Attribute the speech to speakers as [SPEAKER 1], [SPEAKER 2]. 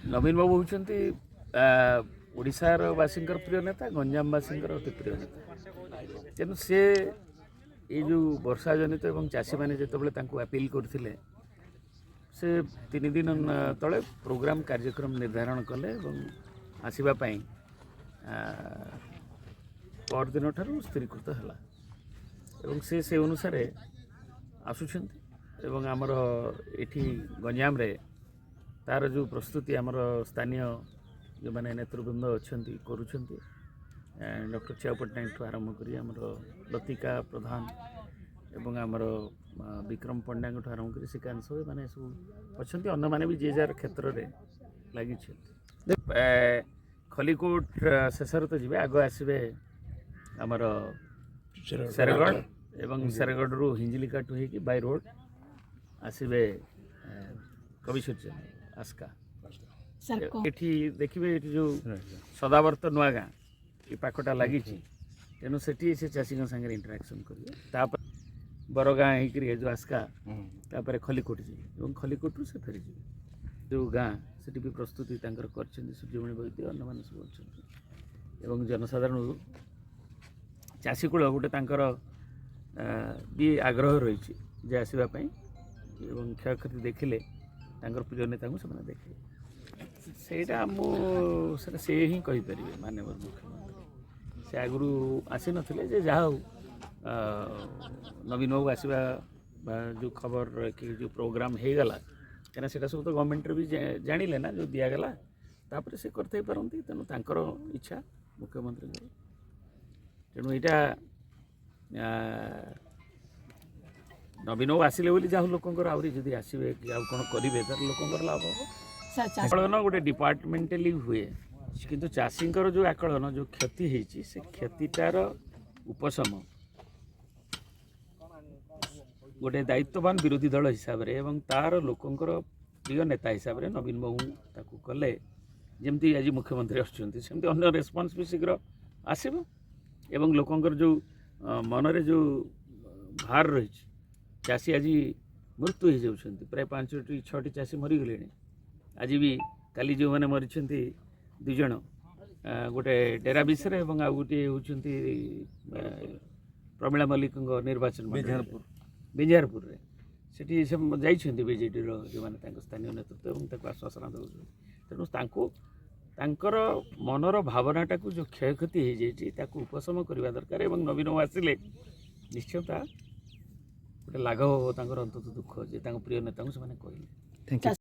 [SPEAKER 1] नवीन बाबू होती ओडार बासी प्रिय नेता गंजामवासी अति प्रिय नेता तेणु सी ये जो वर्षा जनित और चाषी मैंने जो अपील करते से 3 दिन तले प्रोग्राम कार्यक्रम निर्धारण कले आसवाई परदिन ठार स्थिरीकृत है से अनुसार आसुंच आमर ये गंजाम रे तार जो प्रस्तुति आमर स्थानीय जो मैंने नेतृवृंद अच्छा करुँच डॉक्टर चिया पट्टनायक ठू आरंभ कर लतिका प्रधान एवं आमर विक्रम पंडा ठू आरंभ कर श्रीकांत साहू मैंने सब अच्छा अन्न मैंने भी जे जार क्षेत्र में लगी खलिकोट शेष तो जी आग आसवे आमर शेरगढ़ एवं शेरगढ़ रु हिंजिलिका टू हो बाय रोड आसवे कविसूर्य आस्का ये देखिए ये जो सदावर्त नुआ गाँ ये पाखटा लगी तेणु से चाषी सागर इंटराक्शन करेंगे बरगाँ हो जो आस्का खलिकोट जी खलिकोट से फेरी जी जो गाँ से भी प्रस्तुति कर सूर्यमणि वैद्य अन्न मान सब अच्छा जनसाधारण चाषी कूल गोटे भी आग्रह रही जे आसवाई क्षय क्षति देखिले प्रिय नेता को देखिए से ही कहीपर माननीय मुख्यमंत्री से आगु आसी नथिले जहाँ हो नवीन बाबू आसवा जो खबर कि जो प्रोग्राम हो गला क्या सब तो गवर्नमेंट भी जानिले ना जो दिगला तापर से करते पारती तेणु तांकर इच्छा मुख्यमंत्री तेणु यहाँ नवीन बाबू आसिले बोली जहाँ लोकंर आहरी जदि आसवे कि आउ कौन करेंगे तार लोकंर लाभ हम आकलन गोटे डिपार्टमेंटाली हुए किंतु चाषींकर जो आकलन जो क्षति होती से क्षतिटार उपशम गोटे दायित्ववान विरोधी दल हिसाब से एवं तार लोकंर प्रिय नेता हिसाब से नवीन बाबू ताकू कले जमती आज मुख्यमंत्री आसमती अन्य रेस्पन्स भी शीघ्र आसब एवं लोकंर जो मनरे जो भार रही चाषी आज मृत्यु हो जाती प्राय 5-6 चाषी मरीगले आज भी काली जो मैंने मरी 2 जन गोटे डेरा विषय और आ गोटे होती प्रमीला मल्लिक निर्वाचन बिंजारपुर से जाइए बीजेडी जो मैंने स्थानीय नेतृत्व आश्वासन दौर तेणु मनर भावनाटा को जो क्षय क्षति हो जाए उपशम करने दरकार और नवीन आसिले निश्चयता गोटे लाघव अंतत दुख जे प्रिय नेता को कहले।